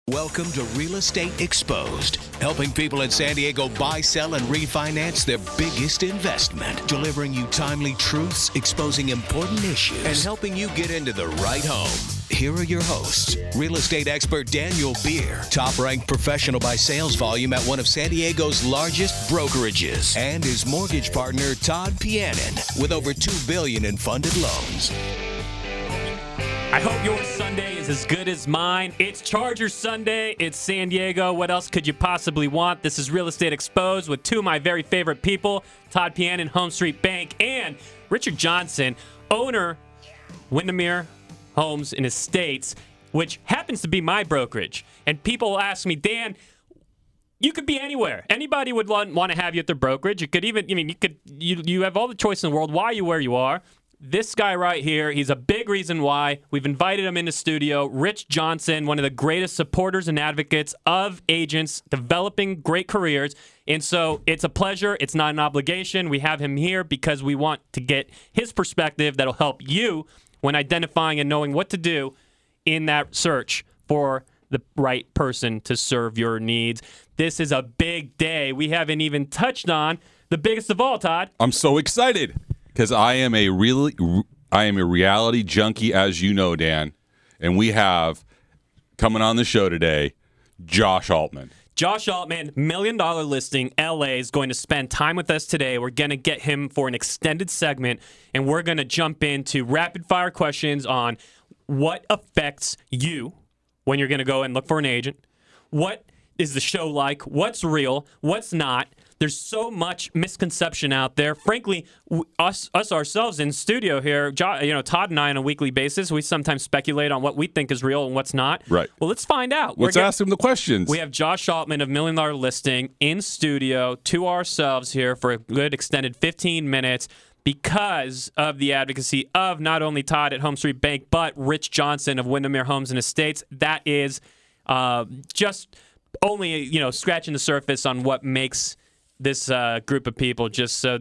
Welcome to Real Estate Exposed, helping people in San Diego buy, sell, and refinance their biggest investment, delivering you timely truths, exposing important issues, and helping you get into the right home. Here are your hosts, real estate expert Daniel Beer, top-ranked professional by sales volume at one of San Diego's largest brokerages, and his mortgage partner, Todd Pianin, with over $2 billion in funded loans. I hope your Sunday is as good as mine. It's Chargers Sunday. It's San Diego. What else could you possibly want? This is Real Estate Exposed with two of my very favorite people, Todd Pianin, Home Street Bank, and Richard Johnson, owner, Windermere Homes and Estates, which happens to be my brokerage. And people ask me, Dan, you could be anywhere. Anybody would want to have you at their brokerage. You could even, you have all the choice in the world. Why are you where you are? This guy right here, he's a big reason why. We've invited him into studio. Rich Johnson, one of the greatest supporters and advocates of agents developing great careers. And so it's a pleasure. It's not an obligation. We have him here because we want to get his perspective that'll help you when identifying and knowing what to do in that search for the right person to serve your needs. This is a big day. We haven't even touched on the biggest of all, Todd. I'm so excited. Because I am a reality junkie, as you know, Dan, and we have coming on the show today, Josh Altman. Josh Altman, $1 million listing, LA, is going to spend time with us today. We're going to get him for an extended segment, and we're going to jump into rapid-fire questions on what affects you when you're going to go and look for an agent. What is the show like? What's real? What's not? There's so much misconception out there. Frankly, us ourselves in studio here, Todd and I on a weekly basis, we sometimes speculate on what we think is real and what's not. Right. Well, let's find out. Let's ask him the questions. We have Josh Altman of $1 Million Listing in studio to ourselves here for a good extended 15 minutes because of the advocacy of not only Todd at Home Street Bank, but Rich Johnson of Windermere Homes and Estates. That is just only, scratching the surface on what makes this group of people just so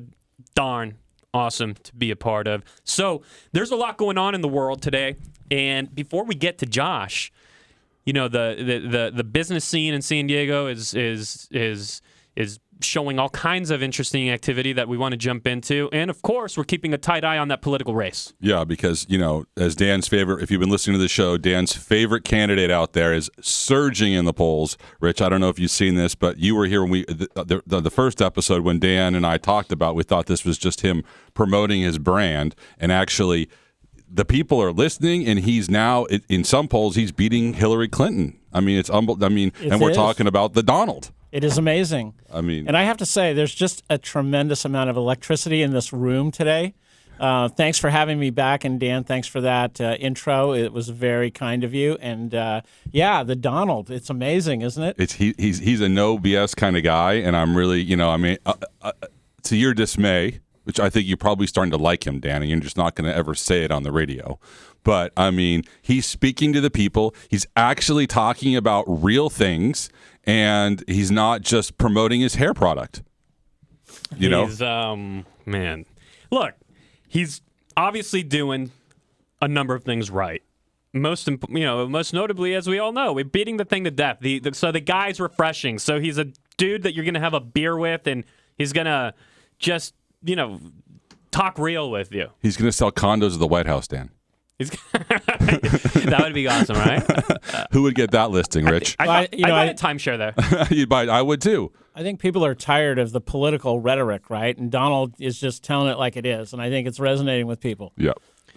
darn awesome to be a part of. So there's a lot going on in the world today. And before we get to Josh, the business scene in San Diego is showing all kinds of interesting activity that we want to jump into. And, of course, we're keeping a tight eye on that political race. Yeah, because, as Dan's favorite, if you've been listening to the show, Dan's favorite candidate out there is surging in the polls. Rich, I don't know if you've seen this, but you were here when the first episode when Dan and I talked about, we thought this was just him promoting his brand. And actually, the people are listening, and he's now, in some polls, he's beating Hillary Clinton. I mean, and we're talking about the Donald. It is amazing. And I have to say, there's just a tremendous amount of electricity in this room today. Thanks for having me back, and Dan, thanks for that intro. It was very kind of you. And the Donald, it's amazing, isn't it? He's a no BS kind of guy, and I'm really, to your dismay, which I think you're probably starting to like him, Dan, and you're just not going to ever say it on the radio. But, he's speaking to the people. He's actually talking about real things, and he's not just promoting his hair product. He's, man. Look, he's obviously doing a number of things right. Most notably, as we all know, we're beating the thing to death. So the guy's refreshing. So he's a dude that you're going to have a beer with, and he's going to just, talk real with you. He's going to sell condos at the White House, Dan. That would be awesome, right? Who would get that listing, Rich? I'd buy a timeshare there. You'd buy. I would too. I think people are tired of the political rhetoric, right? And Donald is just telling it like it is, and I think it's resonating with people. Yeah.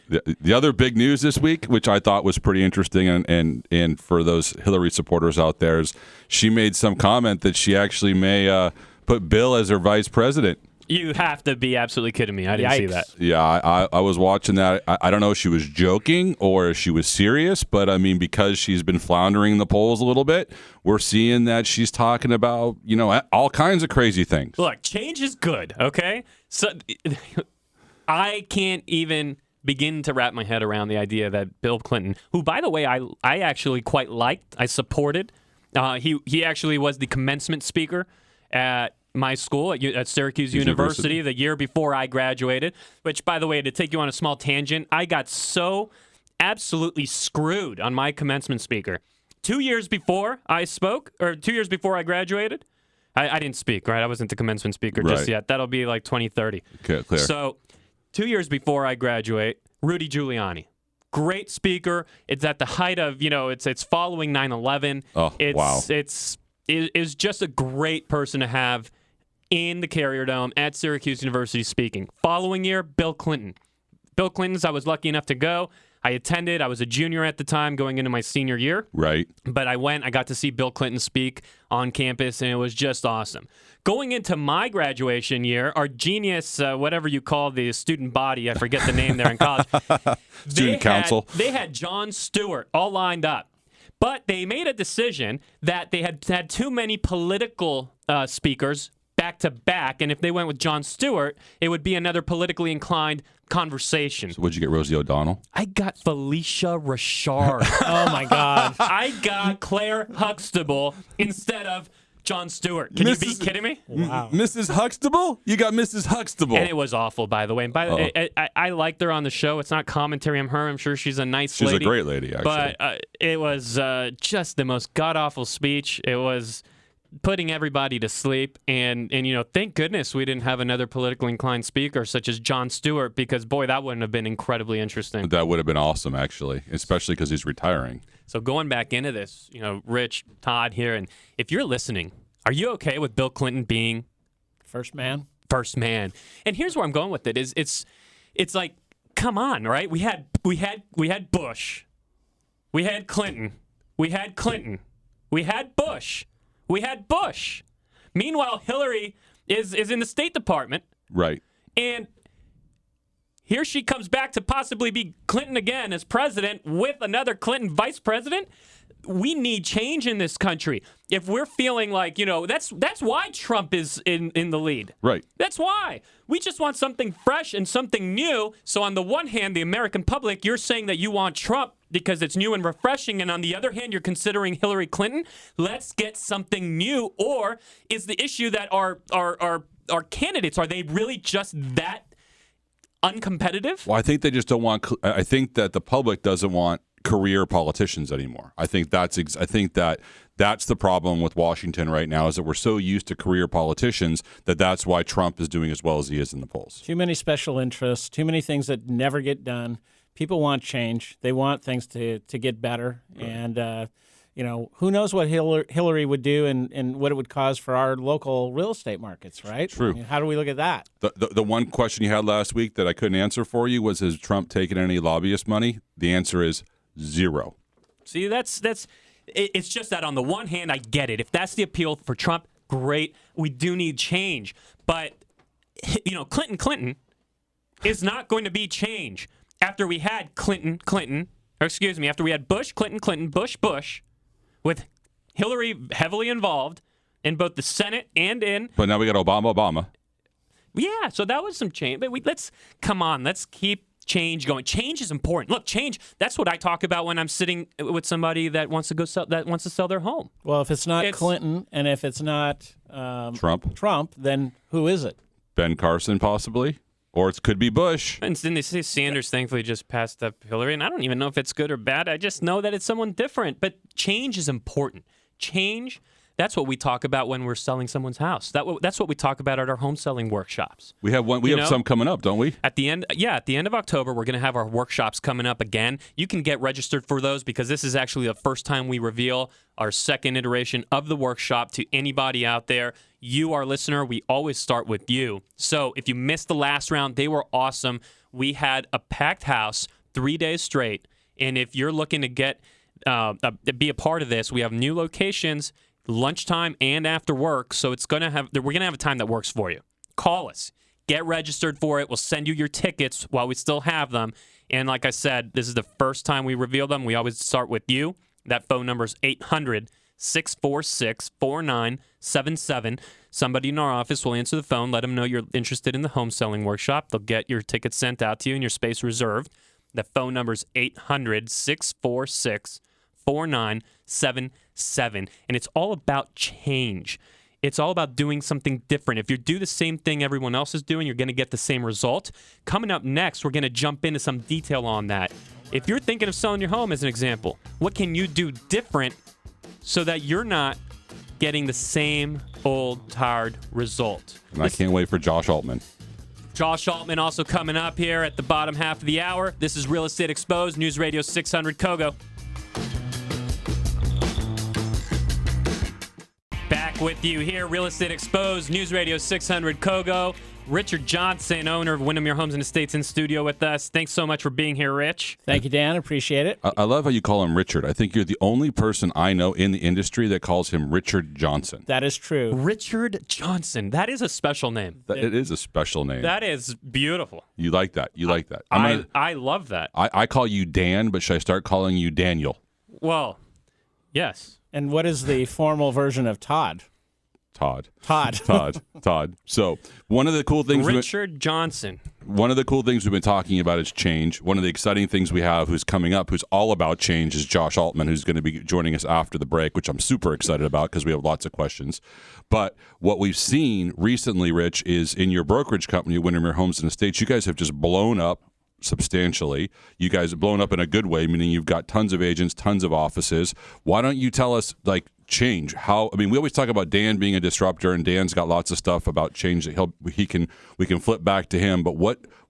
The other big news this week, which I thought was pretty interesting, and for those Hillary supporters out there, is she made some comment that she actually may put Bill as her vice president. You have to be absolutely kidding me. I didn't see that. Yeah, I was watching that. I don't know if she was joking or if she was serious, but because she's been floundering in the polls a little bit, we're seeing that she's talking about, all kinds of crazy things. Look, change is good, okay? So I can't even begin to wrap my head around the idea that Bill Clinton, who, by the way, I actually quite liked, I supported. He actually was the commencement speaker at my school at Syracuse University the year before I graduated, which, by the way, to take you on a small tangent, I got so absolutely screwed on my commencement speaker 2 years before I spoke, or 2 years before I graduated, I didn't speak, right? I wasn't the commencement speaker just yet. That'll be like 2030. Okay, clear. So 2 years before I graduate, Rudy Giuliani. Great speaker. It's at the height of, it's following 9/11. Oh, wow. It's just a great person to have in the Carrier Dome at Syracuse University speaking. Following year, Bill Clinton. Bill Clinton's, I was lucky enough to go. I attended. I was a junior at the time going into my senior year. Right. But I got to see Bill Clinton speak on campus, and it was just awesome. Going into my graduation year, our genius, whatever you call the student body, I forget the name there in college. Student council. They had Jon Stewart all lined up. But they made a decision that they had too many political speakers back to back, and if they went with Jon Stewart, it would be another politically inclined conversation. So what'd you get, Rosie O'Donnell? I got Felicia Richard. Oh my God! I got Claire Huxtable instead of Jon Stewart. Can you be kidding me? Wow. Mrs. Huxtable? You got Mrs. Huxtable. And it was awful, by the way. And I liked her on the show. It's not commentary on her. I'm sure she's a nice lady. She's a great lady, actually. But it was just the most god-awful speech. It was putting everybody to sleep. And thank goodness we didn't have another politically inclined speaker such as Jon Stewart, because, boy, that wouldn't have been incredibly interesting. That would have been awesome, actually, especially because he's retiring. So going back into this, Rich, Todd here, and if you're listening, are you okay with Bill Clinton being first man? First man. And here's where I'm going with it. It's like, come on, right? We had Bush. We had Clinton. We had Clinton. We had Bush. We had Bush. Meanwhile, Hillary is in the State Department. Right. And here she comes back to possibly be Clinton again as president with another Clinton vice president. We need change in this country. If we're feeling like, that's why Trump is in the lead. Right. That's why. We just want something fresh and something new. So on the one hand, the American public, you're saying that you want Trump because it's new and refreshing. And on the other hand, you're considering Hillary Clinton. Let's get something new. Or is the issue that our candidates, are they really just that uncompetitive? Well, I think they just don't want. I think that the public doesn't want career politicians anymore. I think that's the problem with Washington right now, is that we're so used to career politicians that's why Trump is doing as well as he is in the polls. Too many special interests, too many things that never get done. People want change. They want things to get better. Right. And who knows what Hillary would do and what it would cause for our local real estate markets, right? True. I mean, how do we look at that? The one question you had last week that I couldn't answer for you was, has Trump taken any lobbyist money? The answer is 0. See, it's just that on the one hand, I get it. If that's the appeal for Trump, great. We do need change. But, Clinton is not going to be change. After we had after we had Bush, Clinton, Bush, with Hillary heavily involved in both the Senate and in... But now we got Obama. Yeah, so that was some change. But let's keep change going. Change is important. Look, change, that's what I talk about when I'm sitting with somebody that wants to sell their home. Well, if it's not Clinton and if it's not Trump, then who is it? Ben Carson, possibly. Or it could be Bush. And then they say Sanders thankfully just passed up Hillary, and I don't even know if it's good or bad. I just know that it's someone different. But change is important. Change, that's what we talk about when we're selling someone's house. That's what we talk about at our home selling workshops. We have one. We have some coming up, don't we? At the end of October, we're going to have our workshops coming up again. You can get registered for those because this is actually the first time we reveal our second iteration of the workshop to anybody out there. You, our listener, we always start with you. So if you missed the last round, they were awesome. We had a packed house 3 days straight. And if you're looking to be a part of this, we have new locations, lunchtime and after work. So we're gonna have a time that works for you. Call us. Get registered for it. We'll send you your tickets while we still have them. And like I said, this is the first time we reveal them. We always start with you. That phone number is 800-646-4977. Somebody in our office will answer the phone. Let them know you're interested in the home selling workshop. They'll get your tickets sent out to you and your space reserved. The phone number is 800-646-4977. And it's all about change. It's all about doing something different. If you do the same thing everyone else is doing, you're going to get the same result. Coming up next, we're going to jump into some detail on that. If you're thinking of selling your home as an example, what can you do different so that you're not getting the same old tired result? And I can't wait for Josh Altman. Josh Altman also coming up here at the bottom half of the hour. This is Real Estate Exposed, News Radio 600 KOGO. Back with you here, Real Estate Exposed, News Radio 600 KOGO. Richard Johnson, owner of Windermere Homes and Estates, in studio with us. Thanks so much for being here, Rich. Thank you, Dan. Appreciate it. I love how you call him Richard. I think you're the only person I know in the industry that calls him Richard Johnson. That is true. Richard Johnson. That is a special name. It is a special name. That is beautiful. You like that. You like that. I love that. I call you Dan, but should I start calling you Daniel? Well, yes. And what is the formal version of Todd? Todd. So one of the cool things, Richard Johnson. One of the cool things we've been talking about is change. One of the exciting things we have, who's coming up, who's all about change, is Josh Altman, who's going to be joining us after the break, which I'm super excited about because we have lots of questions. But what we've seen recently, Rich, is in your brokerage company, Windermere Homes and Estates, you guys have just blown up substantially. You guys have blown up in a good way, meaning you've got tons of agents, tons of offices. Why don't you tell us, change? We always talk about Dan being a disruptor, and Dan's got lots of stuff about change that we can flip back to him. But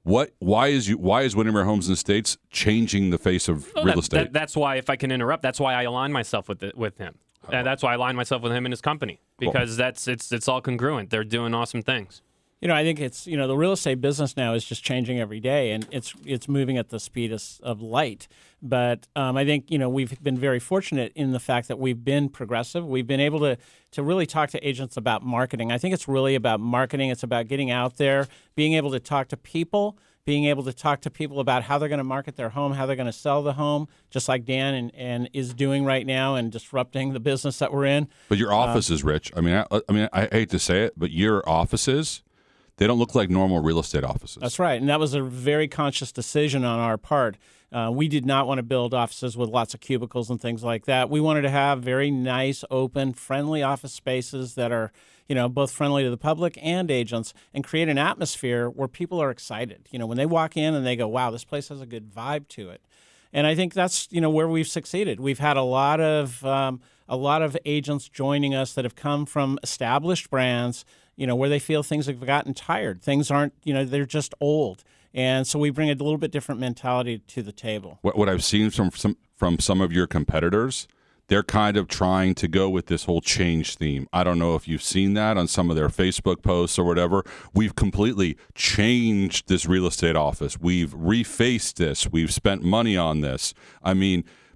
why is Windermere Homes and Estates changing the face of real estate? That's why, if I can interrupt, that's why I align myself with him. That's why I align myself with him and his company, because it's all congruent. They're doing awesome things. I think it's, the real estate business now is just changing every day, and it's moving at the speed of light. But I think, we've been very fortunate in the fact that we've been progressive. We've been able to really talk to agents about marketing. I think it's really about marketing. It's about getting out there, being able to talk to people, being able to talk to people about how they're going to market their home, how they're going to sell the home, just like Dan and is doing right now and disrupting the business that we're in. But your offices, Rich, I hate to say it, but your offices, they don't look like normal real estate offices. That's right, and that was a very conscious decision on our part. We did not want to build offices with lots of cubicles and things like that. We wanted to have very nice, open, friendly office spaces that are, both friendly to the public and agents, and create an atmosphere where people are excited. When they walk in and they go, wow, this place has a good vibe to it. And I think that's, where we've succeeded. We've had a lot of agents joining us that have come from established brands, where they feel things have gotten tired. Things aren't, they're just old. And so we bring a little bit different mentality to the table. What I've seen from some of your competitors, they're kind of trying to go with this whole change theme. I don't know if you've seen that on some of their Facebook posts or whatever. We've completely changed this real estate office. We've refaced this. We've spent money on this.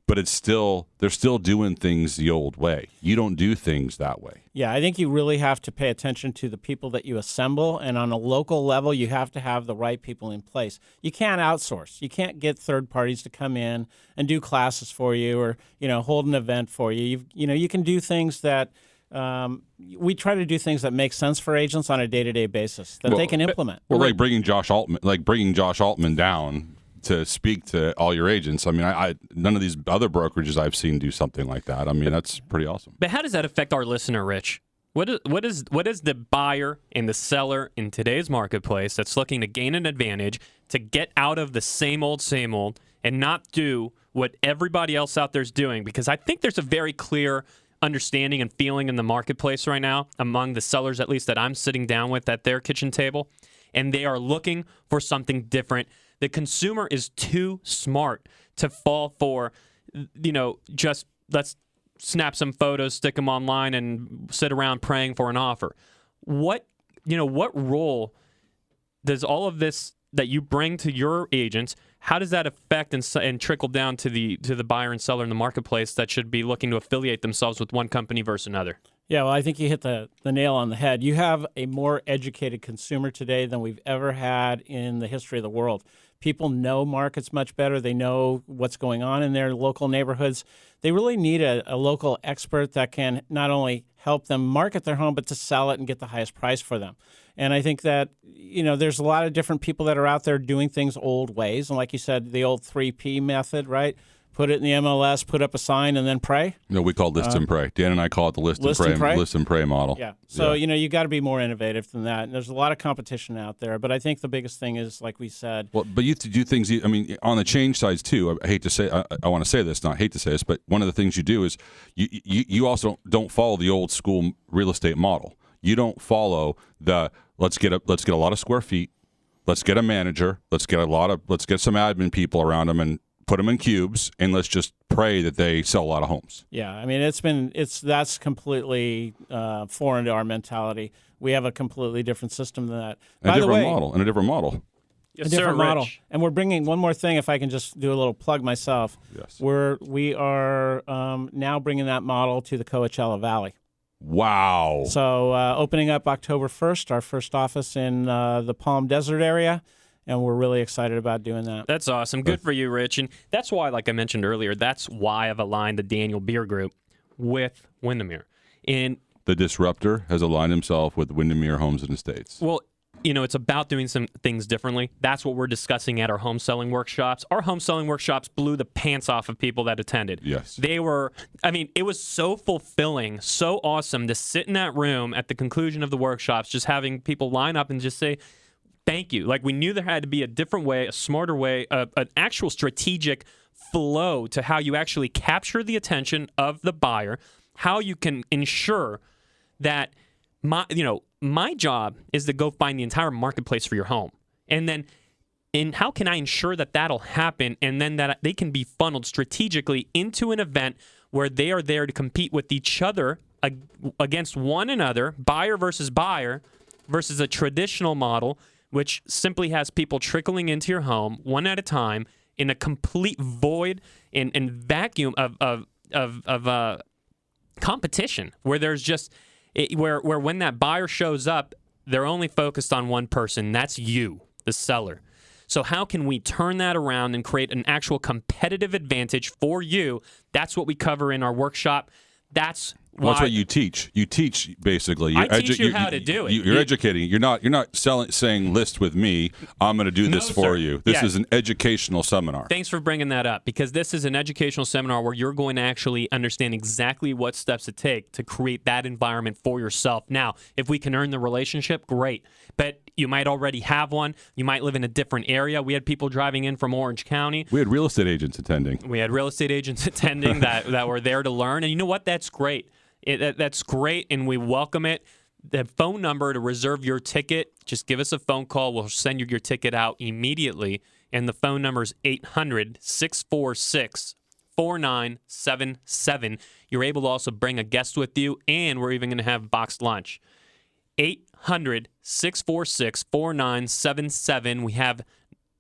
But they're still doing things the old way. You don't do things that way. Yeah, I think you really have to pay attention to the people that you assemble, and on a local level, you have to have the right people in place. You can't outsource. You can't get third parties to come in and do classes for you, or hold an event for you. You can do things that we try to do things that make sense for agents on a day-to-day basis that they can implement. Well, like bringing Josh Altman down to speak to all your agents. None of these other brokerages I've seen do something like that. That's pretty awesome. But how does that affect our listener, Rich? What is the buyer and the seller in today's marketplace that's looking to gain an advantage, to get out of the same old, and not do what everybody else out there is doing? Because I think there's a very clear understanding and feeling in the marketplace right now, among the sellers at least that I'm sitting down with at their kitchen table, and they are looking for something different. The consumer is too smart to fall for, just let's snap some photos, stick them online, and sit around praying for an offer. What role does all of this that you bring to your agents, how does that affect and trickle down to the buyer and seller in the marketplace that should be looking to affiliate themselves with one company versus another? Yeah, well, I think you hit the nail on the head. You have a more educated consumer today than we've ever had in the history of the world. People know markets much better. They know what's going on in their local neighborhoods. They really need a local expert that can not only help them market their home, but to sell it and get the highest price for them. And I think that, there's a lot of different people that are out there doing things old ways. And like you said, the old 3P method, right? put it in the MLS, put up a sign, and then pray? No, we call it list and pray. Dan and I call it the list and pray model. Yeah. So, you got to be more innovative than that. And there's a lot of competition out there. But I think the biggest thing is, like we said. Well, but you do things, on the change sides too, I hate to say, I want to say this, not hate to say this, but one of the things you do is you also don't follow the old school real estate model. You don't follow the let's get a lot of square feet, let's get a manager, let's get some admin people around them and put them in cubes, and let's just pray that they sell a lot of homes. Yeah, I mean that's completely foreign to our mentality. We have a completely different system than that. A different model. Yes, a different sir, model. Rich. And we're bringing one more thing, if I can just do a little plug myself. Yes. We are now bringing that model to the Coachella Valley. Wow. So opening up October 1st, our first office in the Palm Desert area, and we're really excited about doing that. That's awesome. Good for you, Rich. And that's why, like I mentioned earlier, that's why I've aligned the Daniel Beer Group with Windermere. And the disruptor has aligned himself with Windermere Homes and Estates. Well, it's about doing some things differently. That's what we're discussing at our home selling workshops. Our home selling workshops blew the pants off of people that attended. Yes. It was so fulfilling, so awesome to sit in that room at the conclusion of the workshops, just having people line up and just say, thank you. Like, we knew there had to be a different way, a smarter way, an actual strategic flow to how you actually capture the attention of the buyer, how you can ensure that my job is to go find the entire marketplace for your home. And how can I ensure that that'll happen, and then that they can be funneled strategically into an event where they are there to compete with each other against one another, buyer versus a traditional model, which simply has people trickling into your home one at a time in a complete void and vacuum of competition, where there's just where when that buyer shows up, they're only focused on one person. That's you, the seller. So how can we turn that around and create an actual competitive advantage for you? That's what we cover in our workshop. That's what you teach. You teach, basically. I teach you how to do it. You're educating. You're not saying list with me. I'm going to do this for you. This is an educational seminar. Thanks for bringing that up, because this is an educational seminar where you're going to actually understand exactly what steps it take to create that environment for yourself. Now, if we can earn the relationship, great. But you might already have one. You might live in a different area. We had people driving in from Orange County. We had real estate agents attending. that were there to learn. And you know what? That's great. That's great, and we welcome it. The phone number to reserve your ticket, just give us a phone call. We'll send you your ticket out immediately. And the phone number is 800-646-4977. You're able to also bring a guest with you, and we're even going to have boxed lunch. 800-646-4977.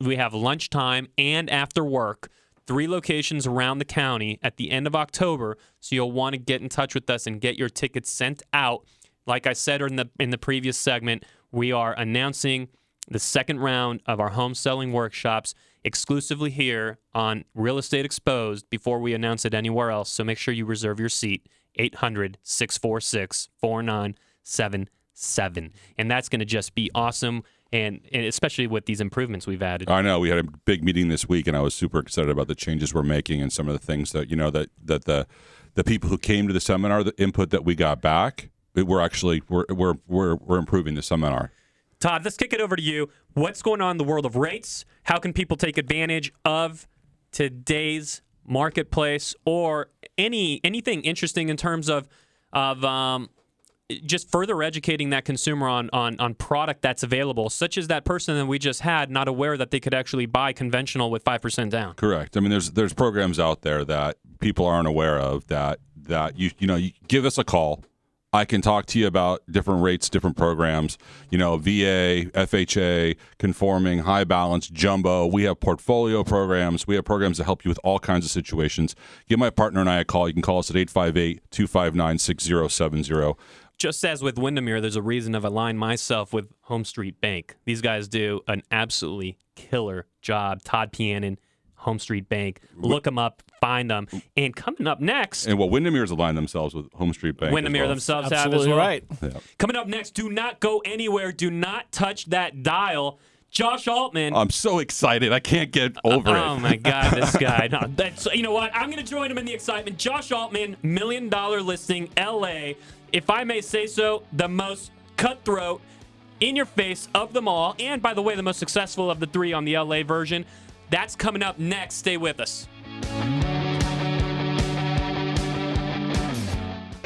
We have lunchtime and after work. 3 locations around the county at the end of October, so you'll want to get in touch with us and get your tickets sent out. Like I said in the previous segment, we are announcing the second round of our home selling workshops exclusively here on Real Estate Exposed before we announce it anywhere else, so make sure you reserve your seat, 800-646-4977. And that's going to just be awesome. And especially with these improvements we've added. I know. We had a big meeting this week, and I was super excited about the changes we're making and some of the things that, that the people who came to the seminar, the input that we got back, we're improving the seminar. Todd, let's kick it over to you. What's going on in the world of rates? How can people take advantage of today's marketplace, or anything interesting in terms of just further educating that consumer on product that's available, such as that person that we just had not aware that they could actually buy conventional with 5% down. Correct. I mean, there's programs out there that people aren't aware of that you give us a call. I can talk to you about different rates, different programs, VA, FHA, conforming, high balance, jumbo. We have portfolio programs. We have programs that help you with all kinds of situations. Give my partner and I a call. You can call us at 858-259-6070. Just as with Windermere, there's a reason I've aligned myself with Home Street Bank. These guys do an absolutely killer job. Todd Pianin, Home Street Bank. Look them up, find them. And coming up next... And Windermere's aligned themselves with Home Street Bank. Windermere themselves have as well. Right. Yeah. Coming up next, do not go anywhere. Do not touch that dial. Josh Altman. I'm so excited. I can't get over it. Oh, my God, this guy. No, you know what? I'm going to join him in the excitement. Josh Altman, $1 million listing, L.A. If I may say so, the most cutthroat, in-your-face of them all. And, by the way, the most successful of the three on the L.A. version. That's coming up next. Stay with us.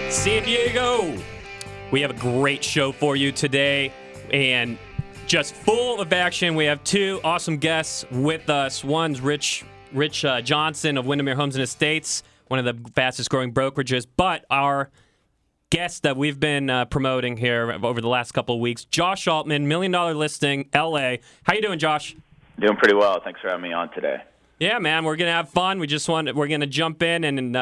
San Diego, we have a great show for you today. And just full of action. We have two awesome guests with us. One's Rich Johnson of Windermere Homes and Estates, one of the fastest growing brokerages. But our guest that we've been promoting here over the last couple of weeks, Josh Altman, $1 million listing, LA. How you doing, Josh? Doing pretty well. Thanks for having me on today. Yeah, man, we're gonna have fun. We're gonna jump in and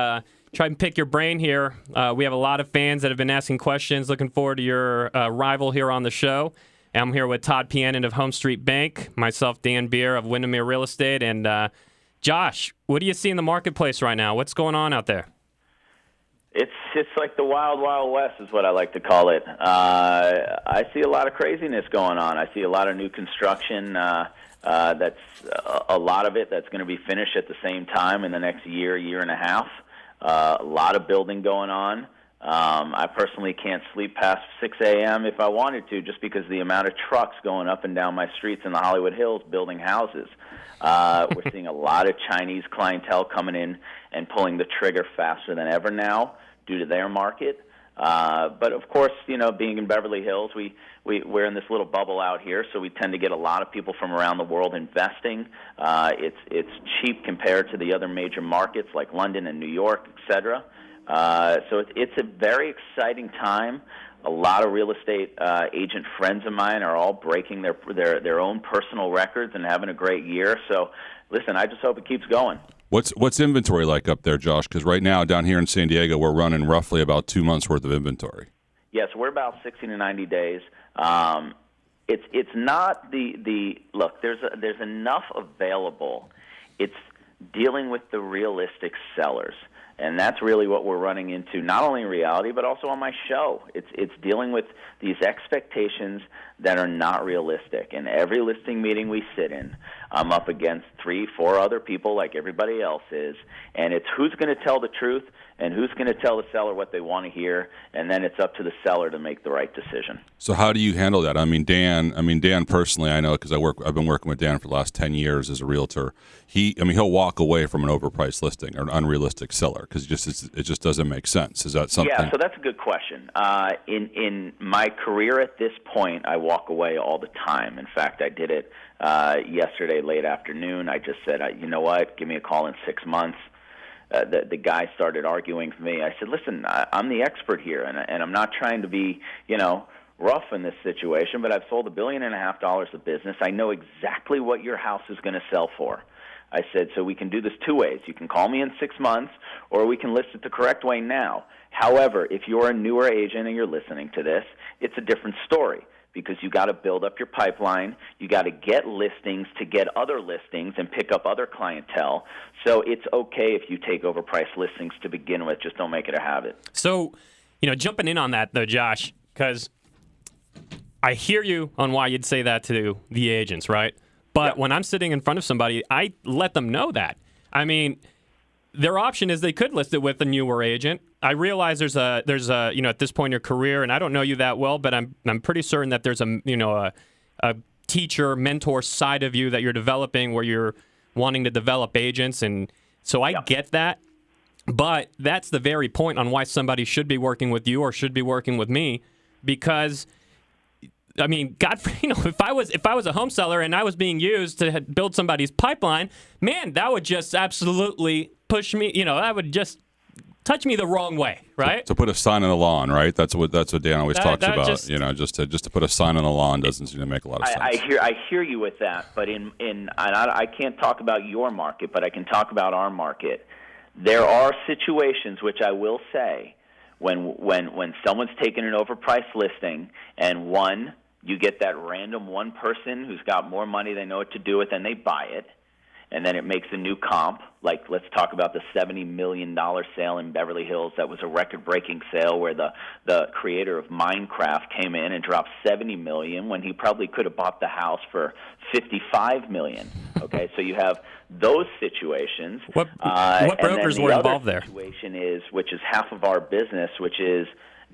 try and pick your brain here. We have a lot of fans that have been asking questions. Looking forward to your rival here on the show. I'm here with Todd Pianin of Home Street Bank, myself, Dan Beer of Windermere Real Estate, and Josh, what do you see in the marketplace right now? What's going on out there? It's like the wild, wild west is what I like to call it. I see a lot of craziness going on. I see a lot of new construction. That's a lot of it that's going to be finished at the same time in the next year and a half. A lot of building going on. I personally can't sleep past 6 a.m. if I wanted to, just because of the amount of trucks going up and down my streets in the Hollywood Hills building houses. We're seeing a lot of Chinese clientele coming in and pulling the trigger faster than ever now due to their market. But, of course, being in Beverly Hills, we're in this little bubble out here, so we tend to get a lot of people from around the world investing. It's cheap compared to the other major markets like London and New York, et cetera. So it's a very exciting time. A lot of real estate agent friends of mine are all breaking their own personal records and having a great year. So, listen, I just hope it keeps going. What's inventory like up there, Josh? Because right now down here in San Diego, we're running roughly about 2 months worth of inventory. Yes, we're about 60 to 90 days. It's not the look. There's enough available. It's dealing with the realistic sellers. And that's really what we're running into, not only in reality, but also on my show. It's dealing with these expectations that are not realistic. And every listing meeting we sit in, I'm up against 3-4 other people like everybody else is. And it's who's going to tell the truth and who's going to tell the seller what they want to hear, and then it's up to the seller to make the right decision. So how do you handle that? Dan personally, I know because I've been working with Dan for the last 10 years as a realtor. He'll walk away from an overpriced listing or an unrealistic seller because it just doesn't make sense. Is that something? Yeah, so that's a good question. In my career at this point, I walk away all the time. In fact, I did it yesterday late afternoon. I just said, you know what, give me a call in 6 months. The guy started arguing with me. I said, listen, I'm the expert here, and I'm not trying to be, rough in this situation, but I've sold $1.5 billion of business. I know exactly what your house is going to sell for. I said, so we can do this two ways. You can call me in 6 months, or we can list it the correct way now. However, if you're a newer agent and you're listening to this, it's a different story, because you got to build up your pipeline. You got to get listings to get other listings and pick up other clientele. So it's okay if you take overpriced listings to begin with. Just don't make it a habit. So, jumping in on that, though, Josh, because I hear you on why you'd say that to the agents, right? But when I'm sitting in front of somebody, I let them know that. I mean, their option is they could list it with a newer agent. I realize there's a at this point in your career, and I don't know you that well, but I'm pretty certain that there's a teacher, mentor side of you that you're developing where you're wanting to develop agents, and so I get that. But that's the very point on why somebody should be working with you or should be working with me, because I mean, if I was a home seller and I was being used to build somebody's pipeline, man, that would just absolutely push me. That would just touch me the wrong way, right? To put a sign on the lawn, right? That's what Dan always talks about. Just to put a sign on the lawn doesn't seem to make a lot of sense. I hear you with that, but I can't talk about your market, but I can talk about our market. There are situations which I will say when someone's taken an overpriced listing and you get that random one person who's got more money they know what to do with and they buy it. and then it makes a new comp. Like, let's talk about the $70 million sale in Beverly Hills. That was a record-breaking sale where the creator of Minecraft came in and dropped $70 million when he probably could have bought the house for $55 million. Okay, so you have those situations. What brokers were involved there? The other situation is, which is half of our business, which is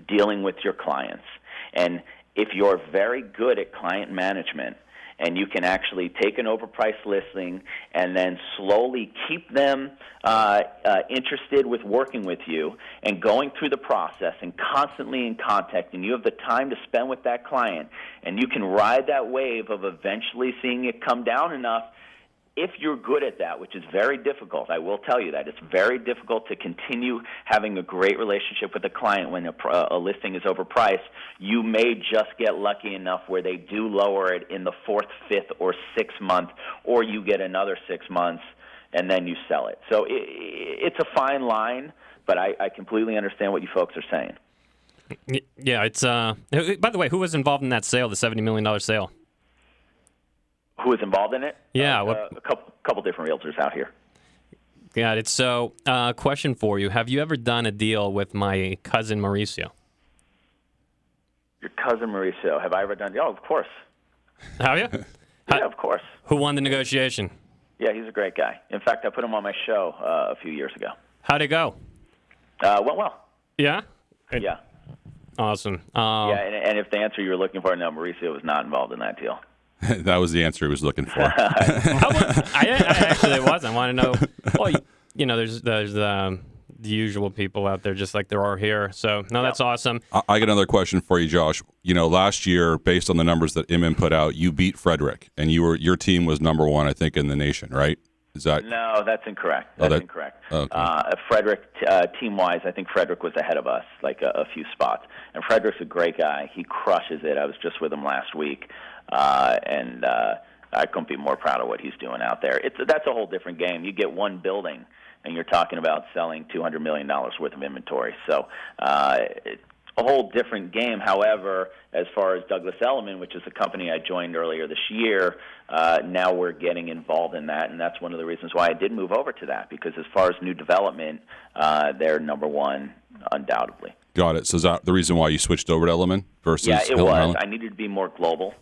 dealing with your clients. And if you're very good at client management, and you can actually take an overpriced listing and then slowly keep them interested with working with you and going through the process and constantly in contact, and you have the time to spend with that client, and you can ride that wave of eventually seeing it come down enough. If you're good at that, which is very difficult, I will tell you that. It's very difficult to continue having a great relationship with a client when a listing is overpriced. You may just get lucky enough where they do lower it in the 4th, 5th, or 6th month, or you get another 6 months, and then you sell it. So it's a fine line, but I completely understand what you folks are saying. Yeah, it's by the way, who was involved in that sale, the $70 million sale? Who was involved in it? Yeah. A couple different realtors out here. Got it. So, question for you. Have you ever done a deal with my cousin Mauricio? Your cousin Mauricio. Have I ever done? Oh, of course. Have you? Yeah, of course. Who won the negotiation? Yeah, he's a great guy. In fact, I put him on my show a few years ago. How'd it go? Went well. Yeah? Yeah. Awesome. Yeah, and if the answer you were looking for, no, Mauricio was not involved in that deal. That was the answer he was looking for. I actually was. I want to know. Well, there's the usual people out there, just like there are here. So, no, that's awesome. I got another question for you, Josh. Last year, based on the numbers that Inman put out, you beat Frederick, and your team was number 1, I think, in the nation, right? Is that? No, that's incorrect. That's incorrect. Okay. Frederick, team-wise, I think Frederick was ahead of us, like a few spots. And Frederick's a great guy. He crushes it. I was just with him last week. And I couldn't be more proud of what he's doing out there. That's a whole different game. You get one building, and you're talking about selling $200 million worth of inventory. So it's a whole different game. However, as far as Douglas Elliman, which is a company I joined earlier this year, now we're getting involved in that, and that's one of the reasons why I did move over to that, because as far as new development, they're number 1, undoubtedly. Got it. So is that the reason why you switched over to Elliman versus Yeah, it was. Elliman? I needed to be more global.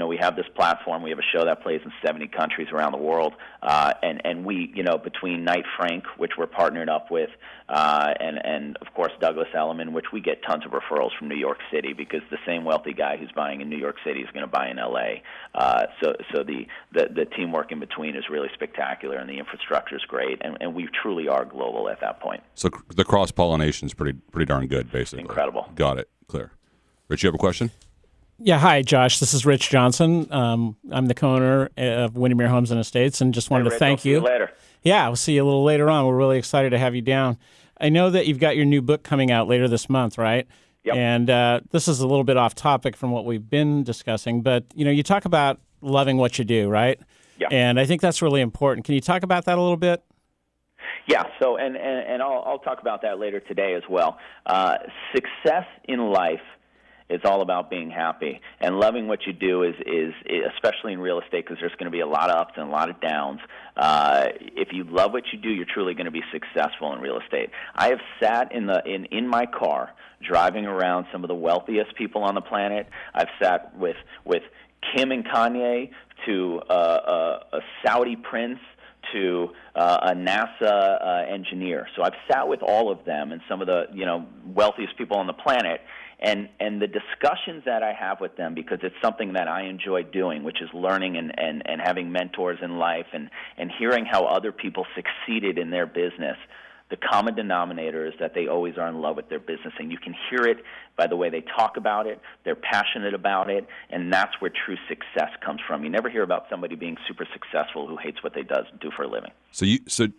We have this platform. We have a show that plays in 70 countries around the world. And we, between Knight Frank, which we're partnered up with, and of course, Douglas Elliman, which we get tons of referrals from New York City, because the same wealthy guy who's buying in New York City is going to buy in L.A. So the teamwork in between is really spectacular, and the infrastructure is great, and we truly are global at that point. So the cross-pollination is pretty darn good, basically. Incredible. Got it. Clear. Rich, you have a question? Yeah, hi, Josh. This is Rich Johnson. I'm the co-owner of Windermere Homes and Estates, and just wanted to thank you. See you later. Yeah, we'll see you a little later on. We're really excited to have you down. I know that you've got your new book coming out later this month, right? Yep. And this is a little bit off topic from what we've been discussing, but you talk about loving what you do, right? Yeah. And I think that's really important. Can you talk about that a little bit? Yeah. So, and I'll talk about that later today as well. Success in life is all about being happy, and loving what you do is especially in real estate, because there's going to be a lot of ups and a lot of downs. If you love what you do, you're truly going to be successful in real estate. I have sat in my car driving around some of the wealthiest people on the planet. I've sat with Kim and Kanye, to a Saudi prince, to a NASA engineer. So I've sat with all of them and some of the wealthiest people on the planet. And the discussions that I have with them, because it's something that I enjoy doing, which is learning and having mentors in life and hearing how other people succeeded in their business, the common denominator is that they always are in love with their business. And you can hear it by the way they talk about it. They're passionate about it, and that's where true success comes from. You never hear about somebody being super successful who hates what they do for a living.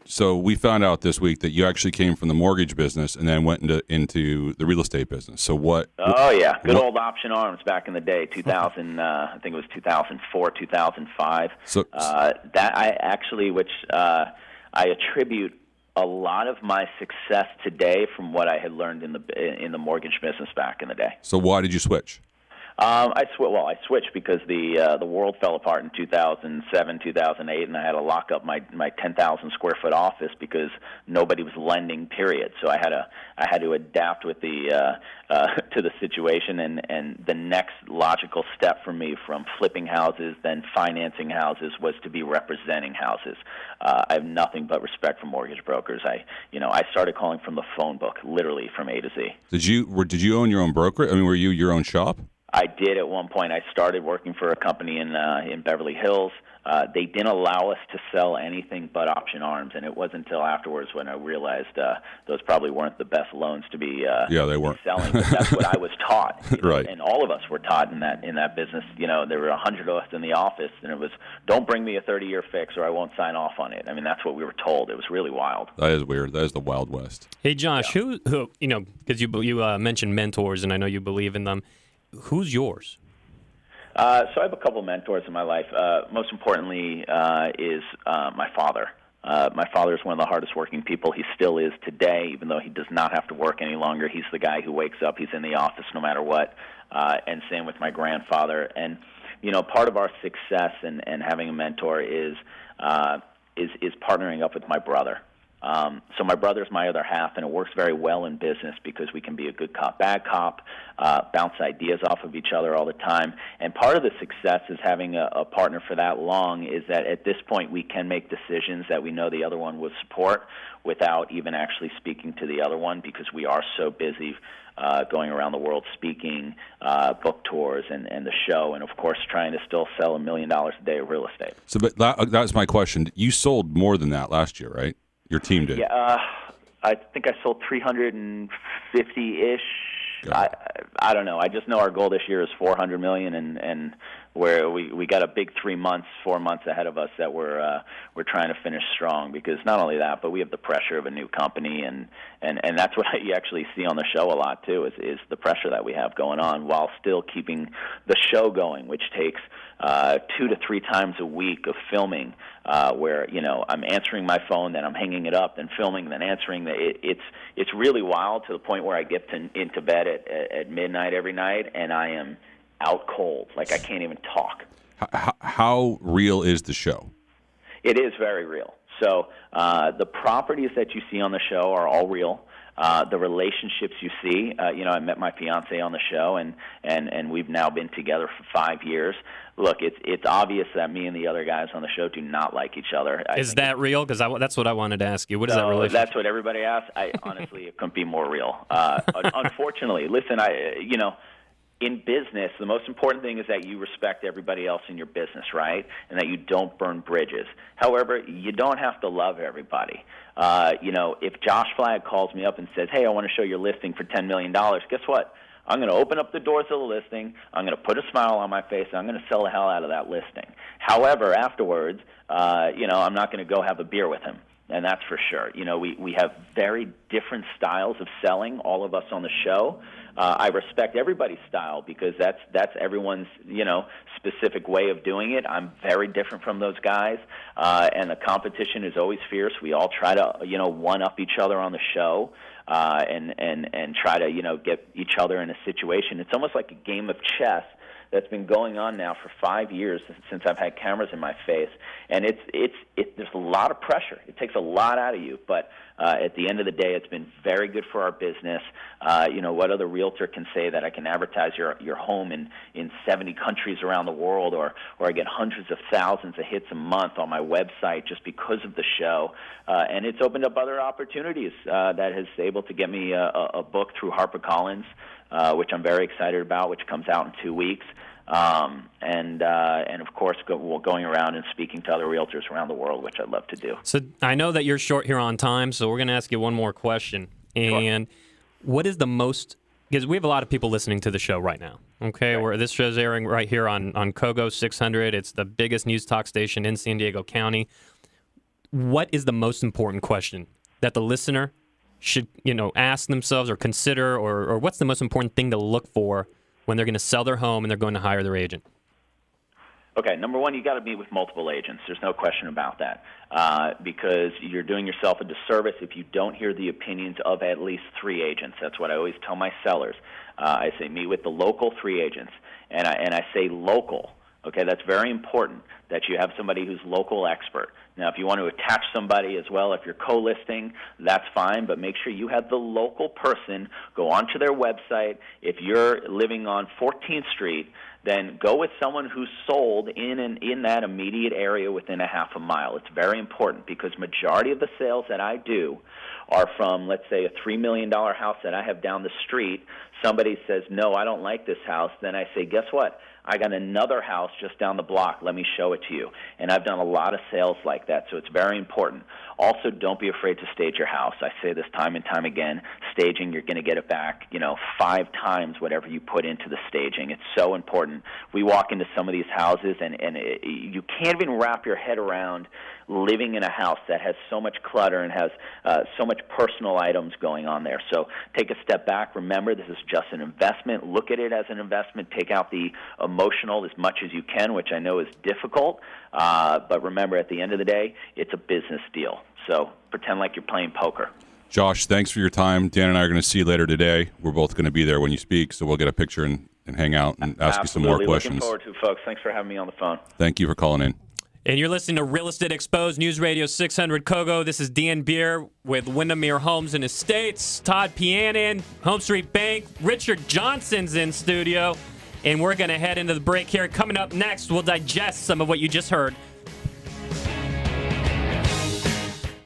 So we found out this week that you actually came from the mortgage business and then went into the real estate business. So what? Oh yeah, good old Option Arms back in the day, 2000. I think it was 2004, 2005. So that I actually, I attribute a lot of my success today from what I had learned in the mortgage business back in the day. So why did you switch? I switched because the world fell apart in 2007, 2008, and I had to lock up my 10,000 square foot office because nobody was lending. Period. So I had to adapt with to the situation, and the next logical step for me from flipping houses, then financing houses, was to be representing houses. I have nothing but respect for mortgage brokers. I started calling from the phone book, literally from A to Z. Did you own your own brokerage? I mean, were you your own shop? I did at one point. I started working for a company in Beverly Hills. They didn't allow us to sell anything but option arms, and it wasn't until afterwards when I realized those probably weren't the best loans to be they weren't selling. But that's what I was taught, right? And all of us were taught in that business. There were 100 of us in the office, and it was, don't bring me a 30-year fix or I won't sign off on it. I mean, that's what we were told. It was really wild. That is weird. That is the Wild West. Hey, Josh, who because you mentioned mentors, and I know you believe in them. Who's yours? So I have a couple mentors in my life. Most importantly is my father. My father is one of the hardest working people. He still is today, even though he does not have to work any longer. He's the guy who wakes up. He's in the office no matter what. And same with my grandfather. And part of our success and having a mentor is partnering up with my brother. So my brother's my other half, and it works very well in business because we can be a good cop, bad cop, bounce ideas off of each other all the time. And part of the success is having a partner for that long is that at this point we can make decisions that we know the other one would support without even actually speaking to the other one, because we are so busy going around the world speaking, book tours, and the show, and of course trying to still sell $1 million a day of real estate. So, but that's my question. You sold more than that last year, right? Your team did. Yeah, I think I sold 350-ish. I don't know. I just know our goal this year is $400 million, and where we got a big 4 months ahead of us that we're trying to finish strong. Because not only that, but we have the pressure of a new company, and that's what you actually see on the show a lot too. Is the pressure that we have going on while still keeping the show going, which takes 2 to 3 times a week of filming. Where I'm answering my phone, then I'm hanging it up, then filming, then answering. It's really wild to the point where I get into bed at midnight every night, and I am out cold, like I can't even talk. How real is the show? It is very real. So the properties that you see on the show are all real. The relationships you see, I met my fiance on the show, and we've now been together for 5 years. Look, it's obvious that me and the other guys on the show do not like each other. Is that real? Because that's what I wanted to ask you. What is that relationship? That's what everybody asks. Honestly, it couldn't be more real. Unfortunately, listen, in business, the most important thing is that you respect everybody else in your business, right? And that you don't burn bridges. However, you don't have to love everybody. If Josh Flagg calls me up and says, hey, I want to show your listing for $10 million, guess what? I'm going to open up the doors of the listing. I'm going to put a smile on my face. And I'm going to sell the hell out of that listing. However, afterwards, I'm not going to go have a beer with him. And that's for sure. We have very different styles of selling, all of us on the show. I respect everybody's style because that's everyone's specific way of doing it. I'm very different from those guys, and the competition is always fierce. We all try to one up each other on the show, and try to get each other in a situation. It's almost like a game of chess that's been going on now for 5 years since I've had cameras in my face, and there's a lot of pressure. It takes a lot out of you, but at the end of the day, it's been very good for our business. What other realtor can say that I can advertise your home in 70 countries around the world, or I get hundreds of thousands of hits a month on my website just because of the show, and it's opened up other opportunities that has able to get me a book through HarperCollins, which I'm very excited about, which comes out in 2 weeks. And of course, going around and speaking to other realtors around the world, which I'd love to do. So I know that you're short here on time, so we're going to ask you one more question. And what is the most, because we have a lot of people listening to the show right now, okay? Where this show's airing right here on KOGO 600. It's the biggest news talk station in San Diego County. What is the most important question that the listener should, ask themselves or consider, or what's the most important thing to look for when they're going to sell their home and they're going to hire their agent? Okay, number one, you got to meet with multiple agents. There's no question about that, because you're doing yourself a disservice if you don't hear the opinions of at least 3 agents. That's what I always tell my sellers. I say meet with the local 3 agents, and I say local. Okay, that's very important that you have somebody who's local expert. Now, if you want to attach somebody as well, if you're co-listing, that's fine, but make sure you have the local person. Go onto their website. If you're living on 14th Street, then go with someone who's sold in that immediate area within a half a mile. It's very important because majority of the sales that I do are from, let's say, a $3 million house that I have down the street. Somebody says, no, I don't like this house. Then I say, guess what? I got another house just down the block. Let me show it to you. And I've done a lot of sales like that, so it's very important. Also, don't be afraid to stage your house. I say this time and time again. Staging, you're going to get it back, 5 times whatever you put into the staging. It's so important. We walk into some of these houses, and you can't even wrap your head around living in a house that has so much clutter and has so much personal items going on there. So take a step back. Remember, this is just an investment. Look at it as an investment. Take out the emotional as much as you can, which I know is difficult. But remember, at the end of the day, it's a business deal. So pretend like you're playing poker. Josh, thanks for your time. Dan and I are going to see you later today. We're both going to be there when you speak, so we'll get a picture and hang out and ask you some more questions. Looking forward to it, folks. Thanks for having me on the phone. Thank you for calling in. And you're listening to Real Estate Exposed, News Radio 600 KOGO. This is Dan Beer with Windermere Homes and Estates. Todd Pianin, Home Street Bank. Richard Johnson's in studio. And we're going to head into the break here. Coming up next, we'll digest some of what you just heard.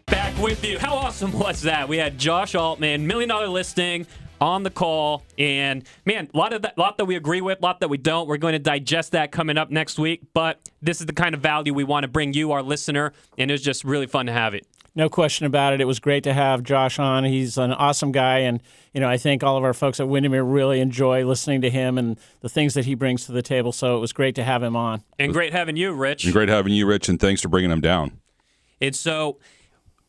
Back with you. How awesome was that? We had Josh Altman, $1 million listing, on the call, and man, a lot that we agree with, a lot that we don't. We're going to digest that coming up next week, but this is the kind of value we want to bring you, our listener, and it was just really fun to have it. No question about it. It was great to have Josh on. He's an awesome guy, and I think all of our folks at Windermere really enjoy listening to him and the things that he brings to the table, so it was great to have him on. And great having you, Rich. And great having you, Rich, and thanks for bringing him down. And so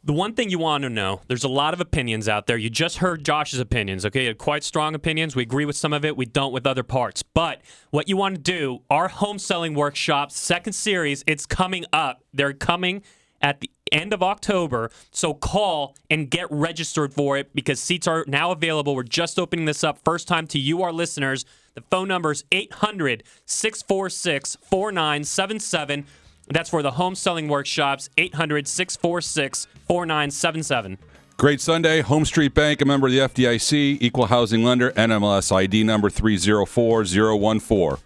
the one thing you want to know, there's a lot of opinions out there. You just heard Josh's opinions, okay? He had quite strong opinions. We agree with some of it. We don't with other parts. But what you want to do, our home selling workshop, second series, it's coming up. They're coming at the end of October. So call and get registered for it because seats are now available. We're just opening this up. First time to you, our listeners. The phone number is 800-646-4977. That's for the home selling workshops, 800-646-4977. Great Sunday. Home Street Bank, a member of the FDIC, equal housing lender, NMLS ID number 304014.